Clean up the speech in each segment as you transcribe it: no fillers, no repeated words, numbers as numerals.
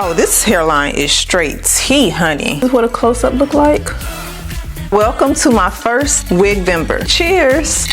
Oh, this hairline is straight tea, honey. This is what a close-up look like. Welcome to my first Wigvember. Cheers.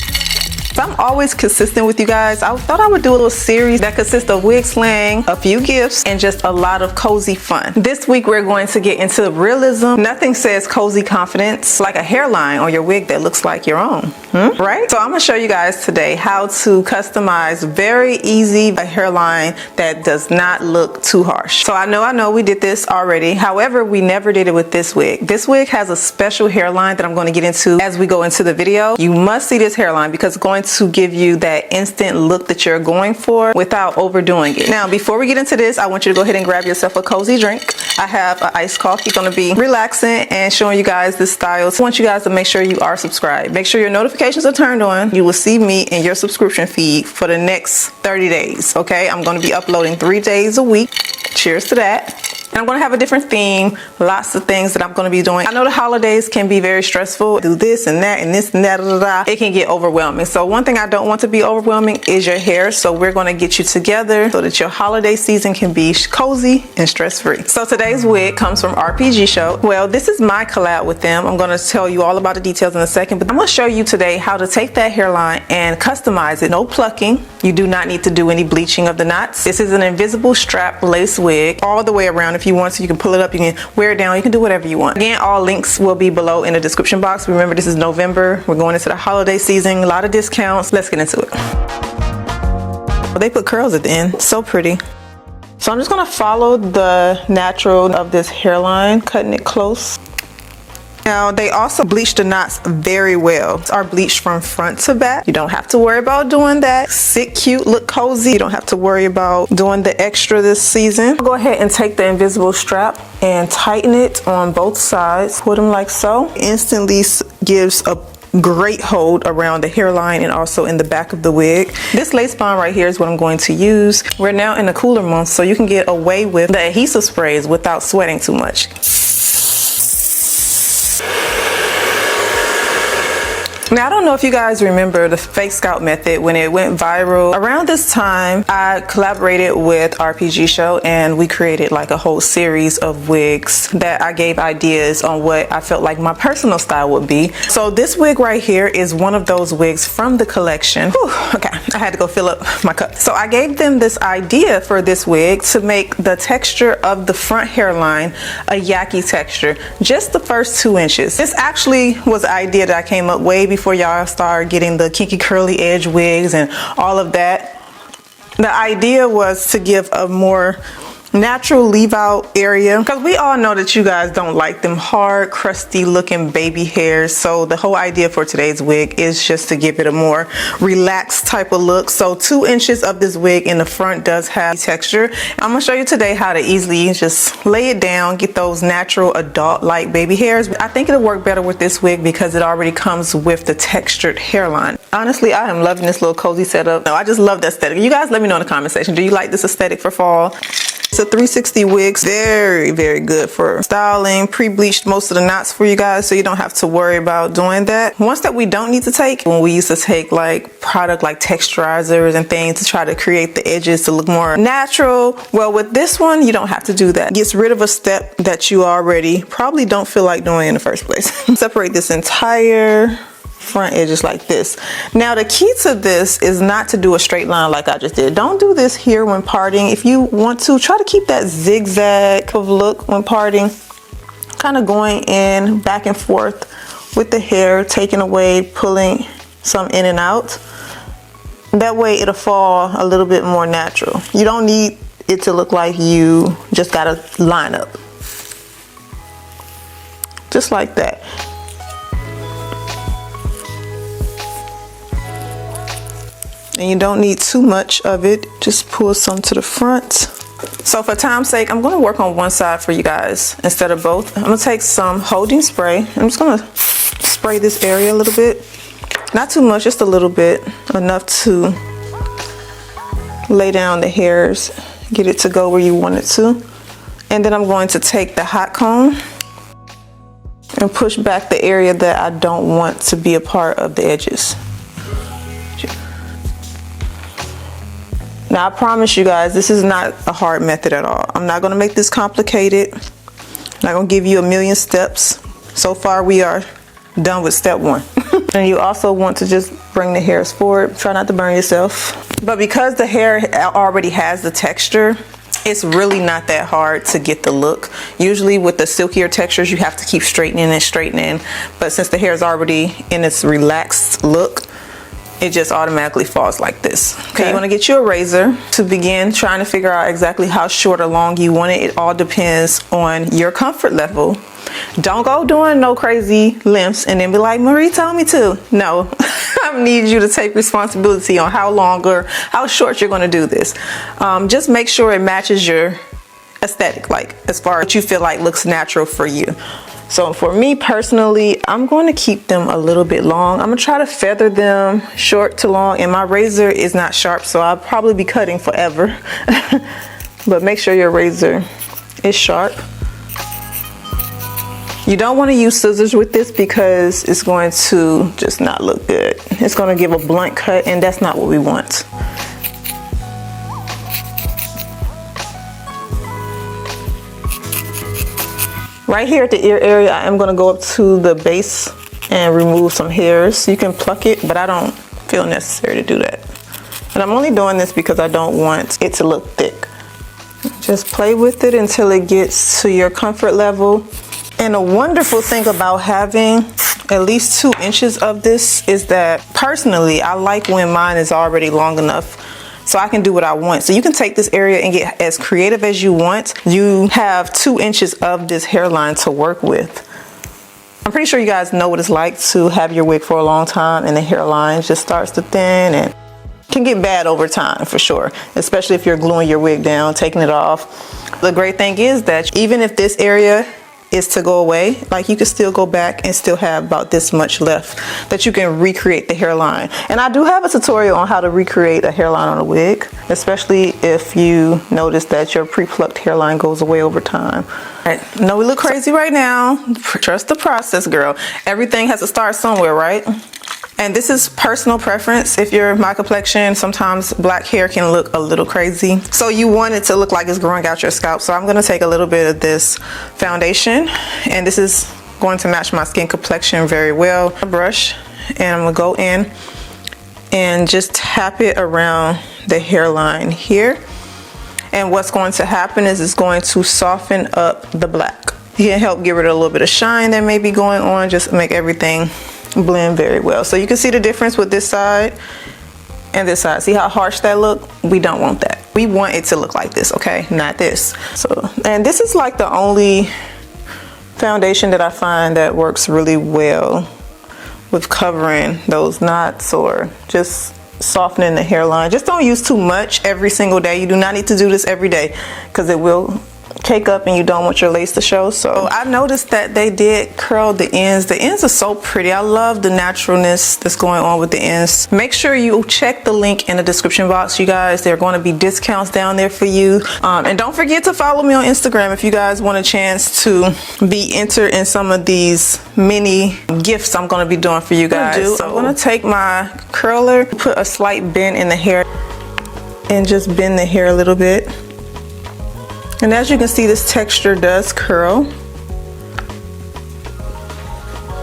I'm always consistent with you guys. I thought I would do a little series that consists of wig slang, a few gifts, and just a lot of cozy fun. This week we're going to get into realism. Nothing says cozy confidence like a hairline on your wig that looks like your own, right? So I'm gonna show you guys today how to customize very easy a hairline that does not look too harsh. So I know we did this already. However, we never did it with this wig. This wig has a special hairline that I'm going to get into as we go into the video. You must see this hairline because it's going to give you that instant look that you're going for without overdoing it. Now, before we get into this, I want you to go ahead and grab yourself a cozy drink. I have an iced coffee, going to be relaxing and showing you guys this style. So I want you guys to make sure you are subscribed. Make sure your notifications are turned on. You will see me in your subscription feed for the next 30 days. Okay, I'm going to be uploading 3 days a week. Cheers to that. And I'm going to have a different theme, lots of things that I'm going to be doing. I know the holidays can be very stressful. Do this and that and this and that. It can get overwhelming. So one thing I don't want to be overwhelming is your hair. So we're going to get you together so that your holiday season can be cozy and stress-free. So today's wig comes from Rpgshow. Well, this is my collab with them. I'm going to tell you all about the details in a second, but I'm going to show you today how to take that hairline and customize it. No plucking. You do not need to do any bleaching of the knots. This is an invisible strap lace wig all the way around. If you want to, you can pull it up, you can wear it down, you can do whatever you want. Again, all links will be below in the description box. Remember, this is November. We're going into the holiday season, a lot of discounts. Let's get into it. They put curls at the end, so pretty. So I'm just gonna follow the natural of this hairline, cutting it close. Now, they also bleach the knots very well. Are bleached from front to back. You don't have to worry about doing that. Sit cute, look cozy. You don't have to worry about doing the extra this season. I'll go ahead and take the invisible strap and tighten it on both sides. Put them like so. Instantly gives a great hold around the hairline and also in the back of the wig. This lace bond right here is what I'm going to use. We're now in the cooler months, so you can get away with the adhesive sprays without sweating too much. Now, I don't know if you guys remember the fake scalp method when it went viral. Around this time, I collaborated with Rpgshow and we created like a whole series of wigs that I gave ideas on what I felt like my personal style would be. So this wig right here is one of those wigs from the collection. Whew, okay, I had to go fill up my cup. So I gave them this idea for this wig to make the texture of the front hairline a yaki texture, just the first 2 inches. This actually was an idea that I came up way before y'all start getting the kinky curly edge wigs and all of that. The idea was to give a more natural leave out area, because we all know that you guys don't like them hard, crusty looking baby hairs. So the whole idea for today's wig is just to give it a more relaxed type of look. So 2 inches of this wig in the front does have texture. I'm gonna show you today how to easily just lay it down, get those natural adult like baby hairs. I think it'll work better with this wig because it already comes with the textured hairline. Honestly, I am loving this little cozy setup. No, I just love the aesthetic. You guys let me know in the comment section, do you like this aesthetic for fall? It's a 360 wig, very, very good for styling. Pre-bleached most of the knots for you guys, so you don't have to worry about doing that. One step we don't need to take, when we used to take like product like texturizers and things to try to create the edges to look more natural. Well, with this one, you don't have to do that. It gets rid of a step that you already probably don't feel like doing in the first place. Separate this entire front edges like this. Now, the key to this is not to do a straight line like I just did. Don't do this here when parting. If you want to, try to keep that zigzag of look when parting, kind of going in back and forth with the hair, taking away, pulling some in and out. That way it'll fall a little bit more natural. You don't need it to look like you just got a line up. Just like that. And you don't need too much of it. Just pull some to the front. So for time's sake, I'm gonna work on one side for you guys instead of both. I'm gonna take some holding spray. I'm just gonna spray this area a little bit. Not too much, just a little bit. Enough to lay down the hairs, get it to go where you want it to. And then I'm going to take the hot comb and push back the area that I don't want to be a part of the edges. Now I promise you guys, this is not a hard method at all. I'm not gonna make this complicated. I'm not gonna give you a million steps. So far we are done with step 1. And you also want to just bring the hairs forward. Try not to burn yourself. But because the hair already has the texture, it's really not that hard to get the look. Usually with the silkier textures, you have to keep straightening and straightening. But since the hair is already in its relaxed look, it just automatically falls like this. Okay, you want to get you a razor to begin trying to figure out exactly how short or long you want it. It all depends on your comfort level. Don't go doing no crazy lengths and then be like, Marie told me to. No, I need you to take responsibility on how long or how short you're going to do this. Just make sure it matches your aesthetic, like as far as what you feel like looks natural for you. So for me personally, I'm going to keep them a little bit long. I'm going to try to feather them short to long, and my razor is not sharp, so I'll probably be cutting forever. But make sure your razor is sharp. You don't want to use scissors with this because it's going to just not look good. It's going to give a blunt cut, and that's not what we want. Right here at the ear area, I am going to go up to the base and remove some hairs. You can pluck it, but I don't feel necessary to do that. And I'm only doing this because I don't want it to look thick. Just play with it until it gets to your comfort level. And a wonderful thing about having at least 2 inches of this is that personally, I like when mine is already long enough so I can do what I want. So you can take this area and get as creative as you want. You have 2 inches of this hairline to work with. I'm pretty sure you guys know what it's like to have your wig for a long time and the hairline just starts to thin and can get bad over time for sure, especially if you're gluing your wig down, taking it off. The great thing is that even if this area is to go away, like you can still go back and still have about this much left that you can recreate the hairline. And I do have a tutorial on how to recreate a hairline on a wig, especially if you notice that your pre-plucked hairline goes away over time. All right, no, we look crazy right now. Trust the process, girl. Everything has to start somewhere, right? And this is personal preference. If you're my complexion, sometimes black hair can look a little crazy. So you want it to look like it's growing out your scalp. So I'm gonna take a little bit of this foundation, and this is going to match my skin complexion very well. A brush, and I'm gonna go in and just tap it around the hairline here. And what's going to happen is it's going to soften up the black. You can help get rid of a little bit of shine that may be going on, just make everything blend very well. So you can see the difference with this side and this side. See how harsh that look? We don't want that. We want it to look like this, okay? Not this. So, and this is like the only foundation that I find that works really well with covering those knots or just softening the hairline. Just don't use too much every single day. You do not need to do this every day because it will cake up and you don't want your lace to show. So I noticed that they did curl the ends. The ends are so pretty. I love the naturalness that's going on with the ends. Make sure you check the link in the description box, you guys. There are going to be discounts down there for you. And don't forget to follow me on Instagram if you guys want a chance to be entered in some of these mini gifts I'm going to be doing for you guys. So I'm going to take my curler, put a slight bend in the hair and just bend the hair a little bit. And as you can see, this texture does curl.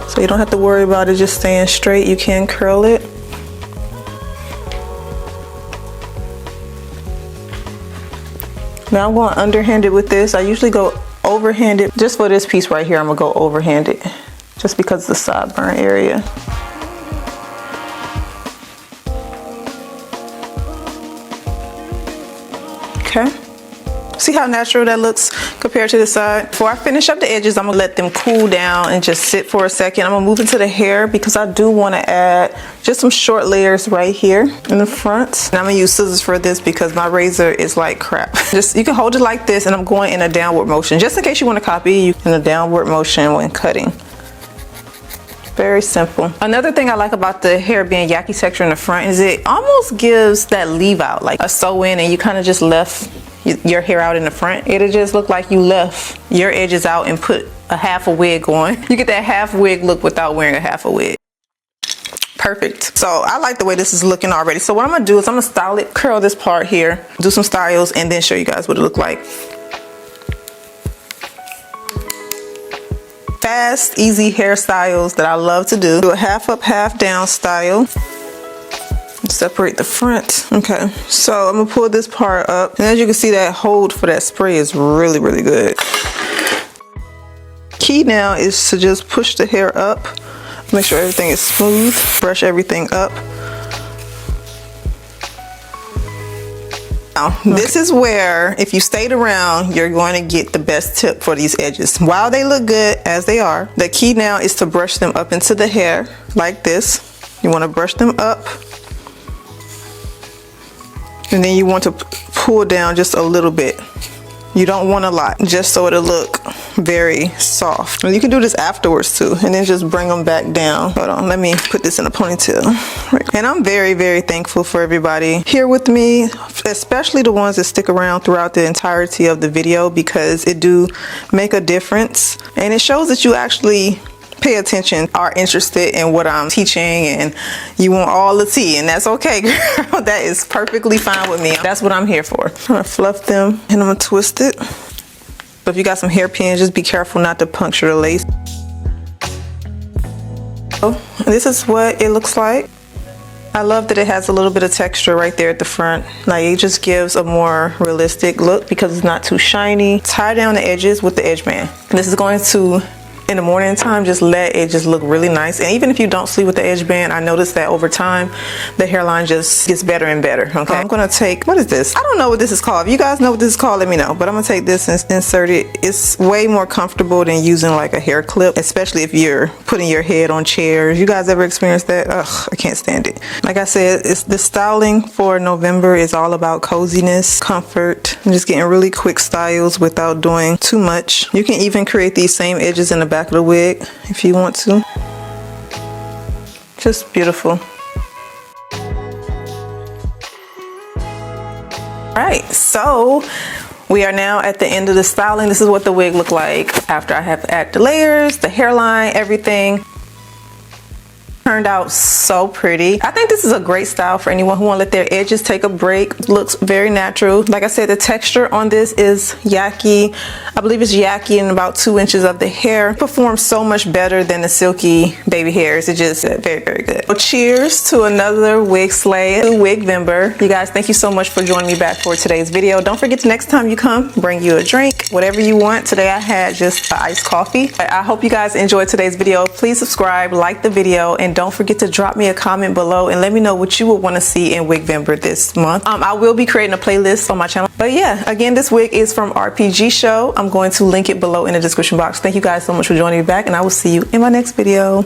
So you don't have to worry about it just staying straight. You can curl it. Now I'm going underhanded with this. I usually go overhanded. Just for this piece right here, I'm gonna go overhanded just because of the sideburn area. Okay. See how natural that looks compared to the side? Before I finish up the edges, I'm gonna let them cool down and just sit for a second. I'm gonna move into the hair because I do wanna add just some short layers right here in the front. And I'm gonna use scissors for this because my razor is like crap. Just, you can hold it like this, and I'm going in a downward motion. Just in case you wanna copy, you in a downward motion when cutting. Very simple. Another thing I like about the hair being yaki texture in the front is it almost gives that leave out, like a sew in and you kind of just left your hair out in the front. It'll just look like you left your edges out and put a half a wig on. You get that half wig look without wearing a half a wig. perfect. So I like the way this is looking already. So what I'm gonna do is I'm gonna style it, curl this part here, do some styles, and then show you guys what it look like. Fast, easy hairstyles that I love to do. Do a half up, half down style. Separate the front. Okay, so I'm gonna pull this part up, and as you can see, that hold for that spray is really, really good. Key now is to just push the hair up, make sure everything is smooth, brush everything up. Now, this is where, if you stayed around, you're going to get the best tip for these edges. While they look good, as they are, the key now is to brush them up into the hair, like this. You want to brush them up. And then you want to pull down just a little bit. You don't want a lot, just so it'll look very soft. And you can do this afterwards too, and then just bring them back down. Hold on, let me put this in a ponytail. And I'm very, very thankful for everybody here with me, especially the ones that stick around throughout the entirety of the video, because it do make a difference. And it shows that you actually pay attention, are interested in what I'm teaching, and you want all the tea, and that's okay, girl. That is perfectly fine with me. That's what I'm here for. I'm gonna fluff them and I'm gonna twist it. So if you got some hairpins, just be careful not to puncture the lace. So this is what it looks like. I love that it has a little bit of texture right there at the front. Like, it just gives a more realistic look because it's not too shiny. Tie down the edges with the edge band. This is going to, in the morning time, just let it just look really nice. And even if you don't sleep with the edge band, I noticed that over time the hairline just gets better and better. Okay, I'm gonna take, what is this? I don't know what this is called. If you guys know what this is called, let me know. But I'm gonna take this and insert it. It's way more comfortable than using like a hair clip, especially if you're putting your head on chairs. You guys ever experienced that? Ugh, I can't stand it. Like I said, it's the styling for November is all about coziness, comfort, and just getting really quick styles without doing too much. You can even create these same edges in the back of the wig if you want to. Just beautiful. All right, so we are now at the end of the styling. This is what the wig looked like after I have added the layers, the hairline, everything. Turned out so pretty. I think this is a great style for anyone who want to let their edges take a break. Looks very natural. Like I said, the texture on this is yaki. I believe it's yaki in about 2 inches of the hair. Performs so much better than the silky baby hairs. It's just very, very good. So cheers to another wig slay, Wigvember. You guys, thank you so much for joining me back for today's video. Don't forget to next time you come, bring you a drink, whatever you want. Today I had just iced coffee. I hope you guys enjoyed today's video. Please subscribe, like the video, and don't forget to drop me a comment below and let me know what you would want to see in Wigvember this month. I will be creating a playlist on my channel. But yeah, again, this wig is from Rpgshow. I'm going to link it below in the description box. Thank you guys so much for joining me back, and I will see you in my next video.